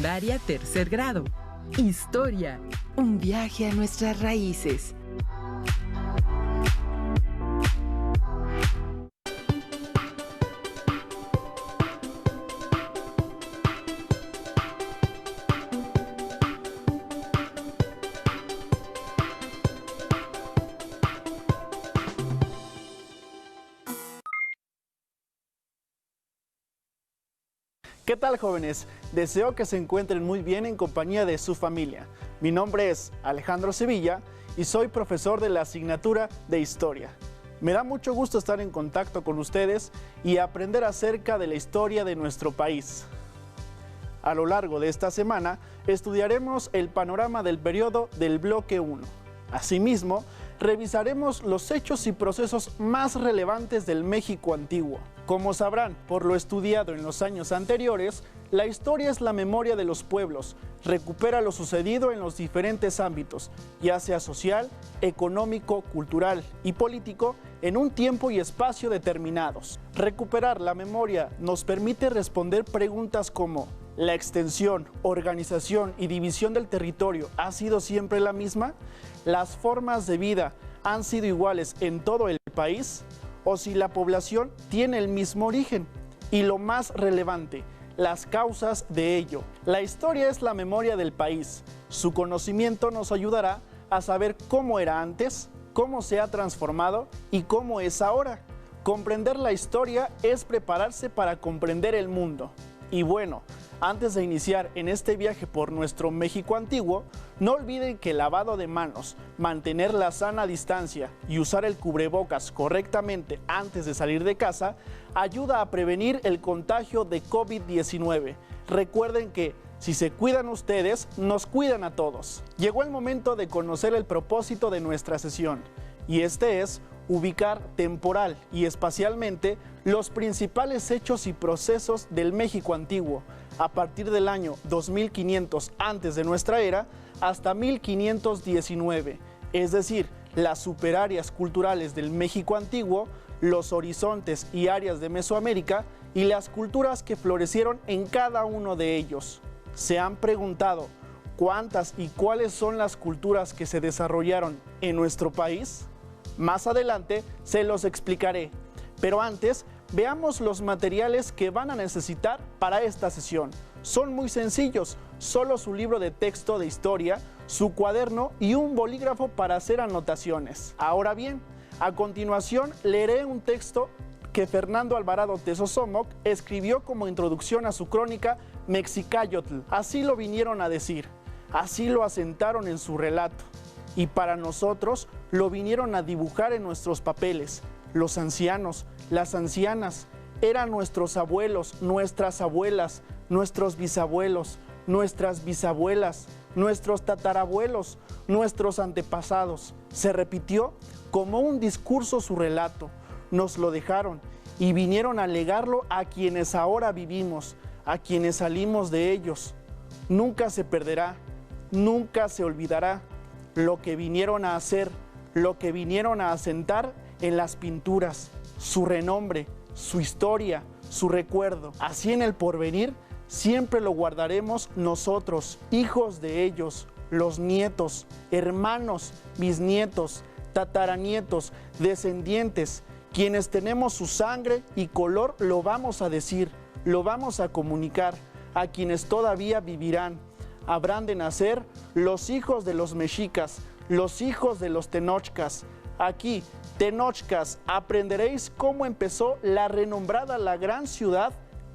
secundaria, tercer grado. Historia, un viaje a nuestras raíces. ¿Qué tal, jóvenes? Deseo que se encuentren muy bien en compañía de su familia. Mi nombre es Alejandro Sevilla y soy profesor de la asignatura de Historia. Me da mucho gusto estar en contacto con ustedes y aprender acerca de la historia de nuestro país. A lo largo de esta semana estudiaremos el panorama del periodo del bloque 1. Asimismo, revisaremos los hechos y procesos más relevantes del México antiguo. Como sabrán, por lo estudiado en los años anteriores, la historia es la memoria de los pueblos, recupera lo sucedido en los diferentes ámbitos, ya sea social, económico, cultural y político, en un tiempo y espacio determinados. Recuperar la memoria nos permite responder preguntas como: ¿la extensión, organización y división del territorio ha sido siempre la misma? ¿Las formas de vida han sido iguales en todo el país? ¿O si la población tiene el mismo origen? Y lo más relevante, las causas de ello. La historia es la memoria del país. Su conocimiento nos ayudará a saber cómo era antes, cómo se ha transformado y cómo es ahora. Comprender la historia es prepararse para comprender el mundo. Y bueno, antes de iniciar en este viaje por nuestro México antiguo, no olviden que el lavado de manos, mantener la sana distancia y usar el cubrebocas correctamente antes de salir de casa ayuda a prevenir el contagio de COVID-19. Recuerden que si se cuidan ustedes, nos cuidan a todos. Llegó el momento de conocer el propósito de nuestra sesión, y este es ubicar temporal y espacialmente los principales hechos y procesos del México antiguo, a partir del año 2500 antes de nuestra era hasta 1519, es decir, las superáreas culturales del México antiguo, los horizontes y áreas de Mesoamérica y las culturas que florecieron en cada uno de ellos. ¿Se han preguntado cuántas y cuáles son las culturas que se desarrollaron en nuestro país? Más adelante se los explicaré, pero antes veamos los materiales que van a necesitar para esta sesión. Son muy sencillos, solo su libro de texto de historia, su cuaderno y un bolígrafo para hacer anotaciones. Ahora bien, a continuación leeré un texto que Fernando Alvarado Tezosomoc escribió como introducción a su crónica Mexicayotl. Así lo vinieron a decir, así lo asentaron en su relato. Y para nosotros lo vinieron a dibujar en nuestros papeles. Los ancianos, las ancianas, eran nuestros abuelos, nuestras abuelas, nuestros bisabuelos, nuestras bisabuelas, nuestros tatarabuelos, nuestros antepasados. Se repitió como un discurso su relato. Nos lo dejaron y vinieron a legarlo a quienes ahora vivimos, a quienes salimos de ellos. Nunca se perderá, nunca se olvidará lo que vinieron a hacer, lo que vinieron a asentar en las pinturas, su renombre, su historia, su recuerdo. Así en el porvenir siempre lo guardaremos nosotros, hijos de ellos, los nietos, hermanos, bisnietos, tataranietos, descendientes, quienes tenemos su sangre y color, lo vamos a decir, lo vamos a comunicar a quienes todavía vivirán. Habrán de nacer los hijos de los mexicas, los hijos de los tenochcas. Aquí, Tenochcas, aprenderéis cómo empezó la renombrada la gran ciudad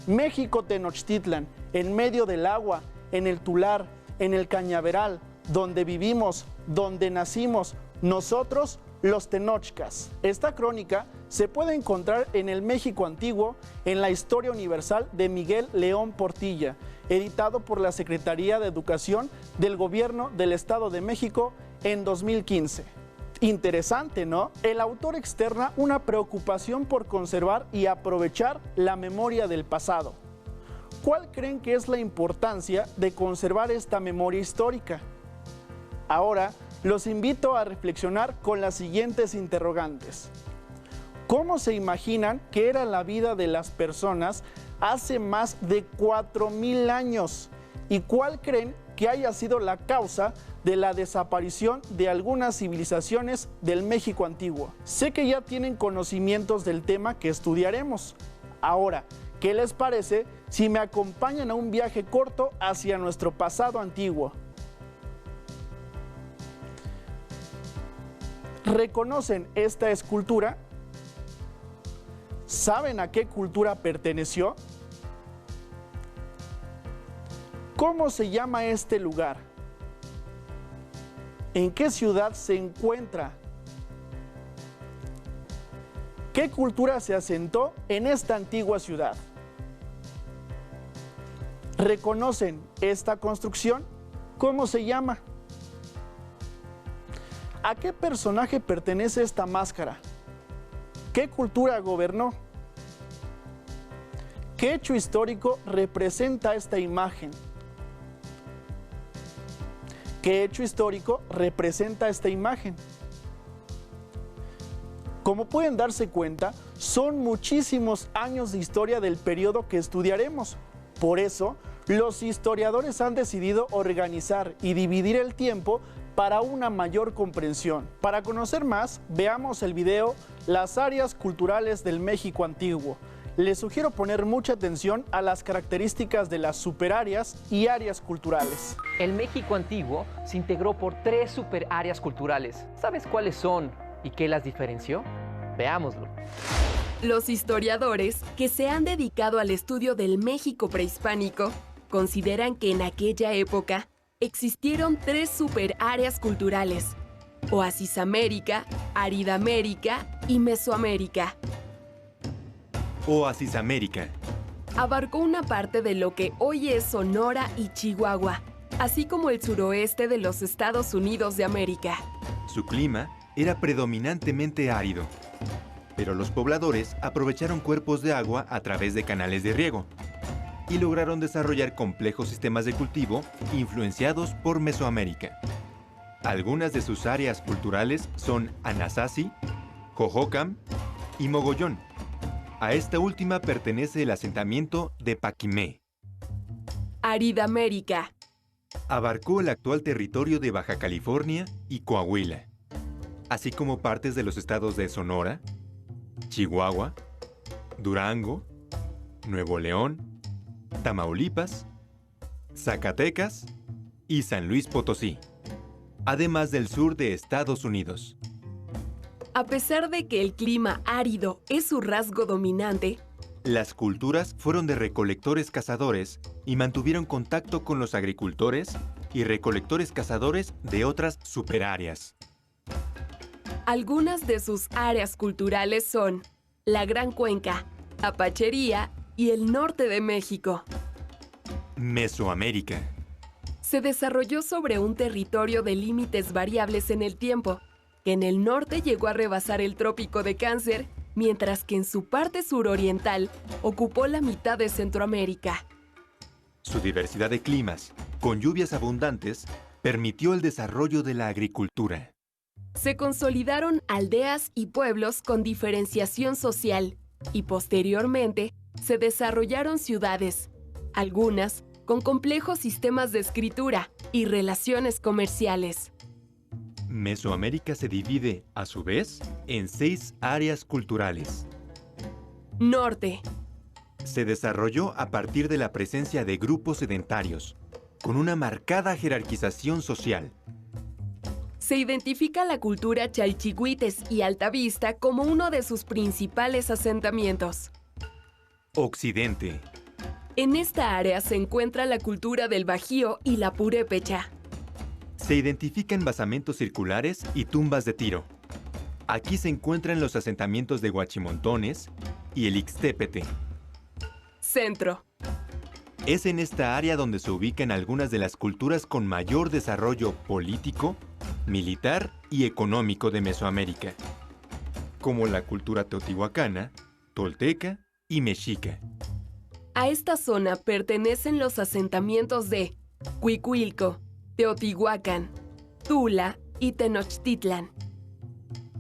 México Tenochtitlan, en medio del agua, en el Tular, en el Cañaveral, donde vivimos, donde nacimos, nosotros los Tenochcas. Esta crónica se puede encontrar en el México antiguo, en la Historia Universal de Miguel León Portilla, editado por la Secretaría de Educación del Gobierno del Estado de México en 2015. Interesante, ¿no? El autor externa una preocupación por conservar y aprovechar la memoria del pasado. ¿Cuál creen que es la importancia de conservar esta memoria histórica? Ahora los invito a reflexionar con las siguientes interrogantes. ¿Cómo se imaginan que era la vida de las personas hace más de 4000 años? ¿Y cuál creen que haya sido la causa de la desaparición de algunas civilizaciones del México antiguo? Sé que ya tienen conocimientos del tema que estudiaremos. Ahora, ¿qué les parece si me acompañan a un viaje corto hacia nuestro pasado antiguo? ¿Reconocen esta escultura? ¿Saben a qué cultura perteneció? ¿Cómo se llama este lugar? ¿En qué ciudad se encuentra? ¿Qué cultura se asentó en esta antigua ciudad? ¿Reconocen esta construcción? ¿Cómo se llama? ¿A qué personaje pertenece esta máscara? ¿Qué cultura gobernó? ¿Qué hecho histórico representa esta imagen? ¿Qué hecho histórico representa esta imagen? Como pueden darse cuenta, son muchísimos años de historia del periodo que estudiaremos. Por eso, los historiadores han decidido organizar y dividir el tiempo para una mayor comprensión. Para conocer más, veamos el video Las áreas culturales del México antiguo. Les sugiero poner mucha atención a las características de las superáreas y áreas culturales. El México antiguo se integró por 3 superáreas culturales. ¿Sabes cuáles son y qué las diferenció? Veámoslo. Los historiadores que se han dedicado al estudio del México prehispánico consideran que en aquella época existieron 3 superáreas culturales: Oasis América, Aridamérica y Mesoamérica. Oasis América. Abarcó una parte de lo que hoy es Sonora y Chihuahua, así como el suroeste de los Estados Unidos de América. Su clima era predominantemente árido, pero los pobladores aprovecharon cuerpos de agua a través de canales de riego y lograron desarrollar complejos sistemas de cultivo influenciados por Mesoamérica. Algunas de sus áreas culturales son Anasazi, Jojocan y Mogollón. A esta última pertenece el asentamiento de Paquimé. Aridamérica. Abarcó el actual territorio de Baja California y Coahuila, así como partes de los estados de Sonora, Chihuahua, Durango, Nuevo León, Tamaulipas, Zacatecas y San Luis Potosí, además del sur de Estados Unidos. A pesar de que el clima árido es su rasgo dominante, las culturas fueron de recolectores-cazadores y mantuvieron contacto con los agricultores y recolectores-cazadores de otras superáreas. algunas de sus áreas culturales son la Gran Cuenca, Apachería y el norte de México. Mesoamérica. Se desarrolló sobre un territorio de límites variables en el tiempo, que en el norte llegó a rebasar el trópico de Cáncer, mientras que en su parte suroriental ocupó la mitad de Centroamérica. Su diversidad de climas, con lluvias abundantes, permitió el desarrollo de la agricultura. Se consolidaron aldeas y pueblos con diferenciación social y posteriormente se desarrollaron ciudades, algunas con complejos sistemas de escritura y relaciones comerciales. Mesoamérica se divide, a su vez, en 6 áreas culturales. Norte. Se desarrolló a partir de la presencia de grupos sedentarios, con una marcada jerarquización social. Se identifica la cultura Chalchihuites y Altavista como uno de sus principales asentamientos. Occidente. En esta área se encuentra la cultura del Bajío y la Purépecha. Se identifican basamentos circulares y tumbas de tiro. Aquí se encuentran los asentamientos de Huachimontones y el Ixtépete. Centro. Es en esta área donde se ubican algunas de las culturas con mayor desarrollo político, militar y económico de Mesoamérica, como la cultura teotihuacana, tolteca y mexica. A esta zona pertenecen los asentamientos de Cuicuilco, Teotihuacán, Tula y Tenochtitlan.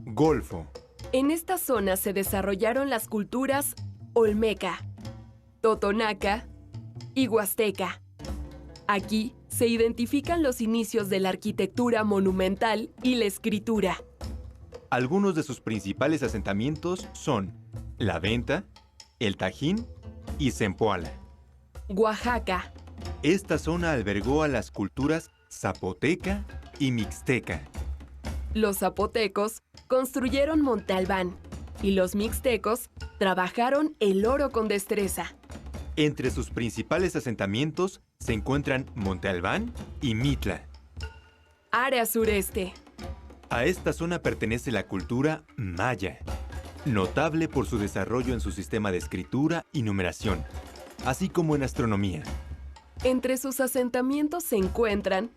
Golfo. En esta zona se desarrollaron las culturas Olmeca, Totonaca y Huasteca. Aquí se identifican los inicios de la arquitectura monumental y la escritura. Algunos de sus principales asentamientos son La Venta, El Tajín y Zempoala. Oaxaca. Esta zona albergó a las culturas zapoteca y mixteca. Los zapotecos construyeron Monte Albán y los mixtecos trabajaron el oro con destreza. Entre sus principales asentamientos se encuentran Monte Albán y Mitla. Área sureste. A esta zona pertenece la cultura maya, notable por su desarrollo en su sistema de escritura y numeración, así como en astronomía. Entre sus asentamientos se encuentran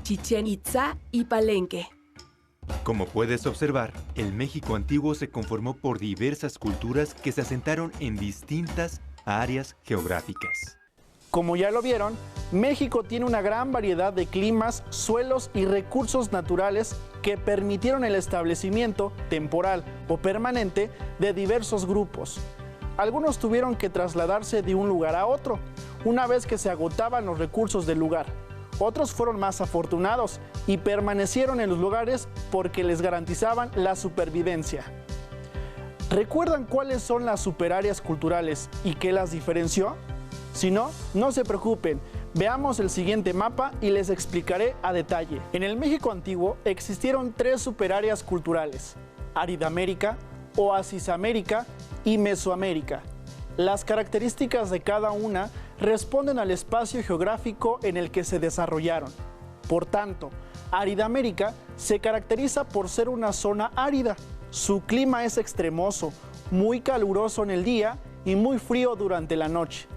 Chichén Itzá y Palenque. Como puedes observar, el México antiguo se conformó por diversas culturas que se asentaron en distintas áreas geográficas. Como ya lo vieron, México tiene una gran variedad de climas, suelos y recursos naturales que permitieron el establecimiento temporal o permanente de diversos grupos. Algunos tuvieron que trasladarse de un lugar a otro, una vez que se agotaban los recursos del lugar. Otros fueron más afortunados y permanecieron en los lugares porque les garantizaban la supervivencia. ¿Recuerdan cuáles son las superáreas culturales y qué las diferenció? Si no, no se preocupen, veamos el siguiente mapa y les explicaré a detalle. En el México antiguo existieron 3 superáreas culturales: Aridamérica, Oasisamérica y Mesoamérica. Las características de cada una responden al espacio geográfico en el que se desarrollaron. Por tanto, Aridamérica se caracteriza por ser una zona árida. Su clima es extremoso, muy caluroso en el día y muy frío durante la noche.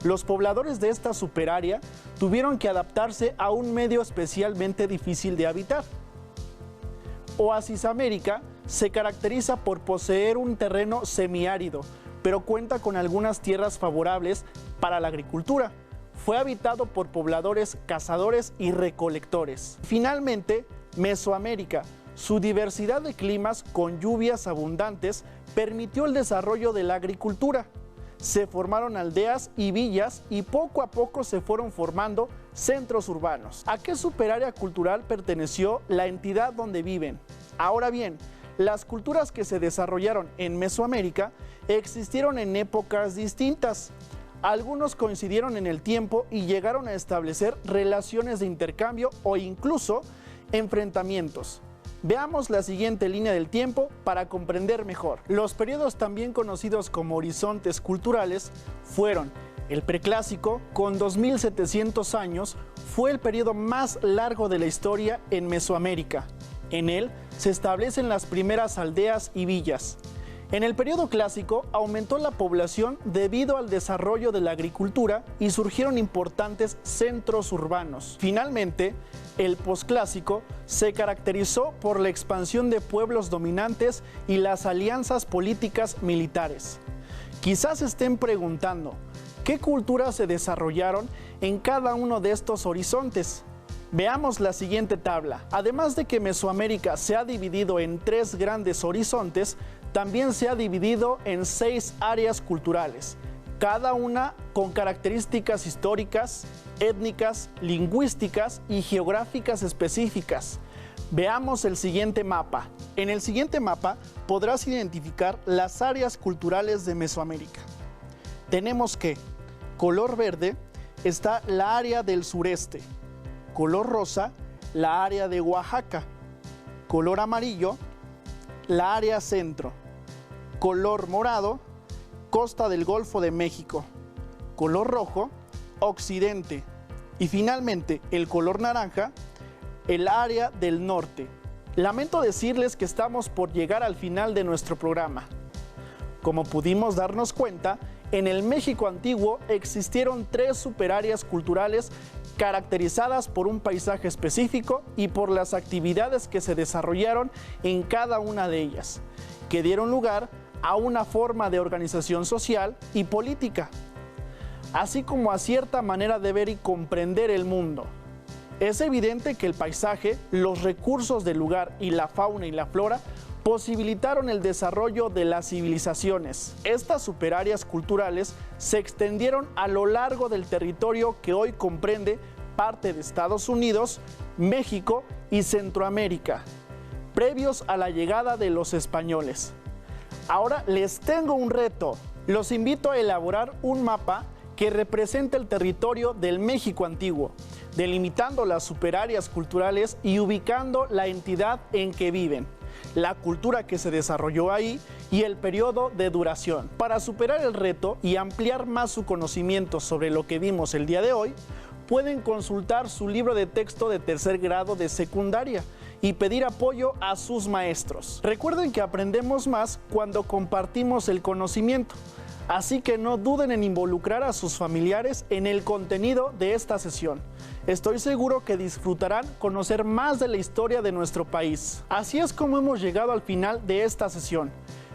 Los pobladores de esta superárea tuvieron que adaptarse a un medio especialmente difícil de habitar. Oasisamérica se caracteriza por poseer un terreno semiárido, pero cuenta con algunas tierras favorables para la agricultura. Fue habitado por pobladores cazadores y recolectores. Finalmente, Mesoamérica. Su diversidad de climas con lluvias abundantes permitió el desarrollo de la agricultura. Se formaron aldeas y villas y poco a poco se fueron formando centros urbanos. ¿A qué superárea cultural perteneció la entidad donde viven? Ahora bien, las culturas que se desarrollaron en Mesoamérica existieron en épocas distintas. Algunos coincidieron en el tiempo y llegaron a establecer relaciones de intercambio o incluso enfrentamientos. Veamos la siguiente línea del tiempo para comprender mejor. Los periodos también conocidos como horizontes culturales fueron el preclásico, con 2700 años, fue el periodo más largo de la historia en Mesoamérica. En él se establecen las primeras aldeas y villas. En el periodo clásico aumentó la población debido al desarrollo de la agricultura y surgieron importantes centros urbanos. Finalmente, el posclásico se caracterizó por la expansión de pueblos dominantes y las alianzas políticas militares. Quizás estén preguntando, ¿qué culturas se desarrollaron en cada uno de estos horizontes? Veamos la siguiente tabla. Además de que Mesoamérica se ha dividido en 3 grandes horizontes, también se ha dividido en 6 áreas culturales, cada una con características históricas, étnicas, lingüísticas y geográficas específicas. Veamos el siguiente mapa. En el siguiente mapa podrás identificar las áreas culturales de Mesoamérica. Tenemos que, color verde, está la área del sureste, color rosa, la área de Oaxaca, color amarillo, la área centro, color morado, costa del Golfo de México, color rojo, occidente y finalmente el color naranja, el área del norte. Lamento decirles que estamos por llegar al final de nuestro programa. Como pudimos darnos cuenta, en el México antiguo existieron 3 superáreas culturales caracterizadas por un paisaje específico y por las actividades que se desarrollaron en cada una de ellas, que dieron lugar a una forma de organización social y política, así como a cierta manera de ver y comprender el mundo. Es evidente que el paisaje, los recursos del lugar y la fauna y la flora posibilitaron el desarrollo de las civilizaciones. Estas superáreas culturales se extendieron a lo largo del territorio que hoy comprende parte de Estados Unidos, México y Centroamérica, previos a la llegada de los españoles. Ahora les tengo un reto. Los invito a elaborar un mapa que represente el territorio del México antiguo, delimitando las superáreas culturales y ubicando la entidad en que viven, la cultura que se desarrolló ahí y el periodo de duración. Para superar el reto y ampliar más su conocimiento sobre lo que vimos el día de hoy, pueden consultar su libro de texto de tercer grado de secundaria y pedir apoyo a sus maestros. Recuerden que aprendemos más cuando compartimos el conocimiento, así que no duden en involucrar a sus familiares en el contenido de esta sesión. Estoy seguro que disfrutarán conocer más de la historia de nuestro país. Así es como hemos llegado al final de esta sesión,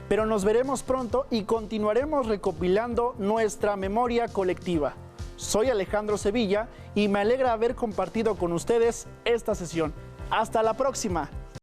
pero nos veremos pronto y continuaremos recopilando nuestra memoria colectiva. Soy Alejandro Sevilla y me alegra haber compartido con ustedes esta sesión. ¡Hasta la próxima!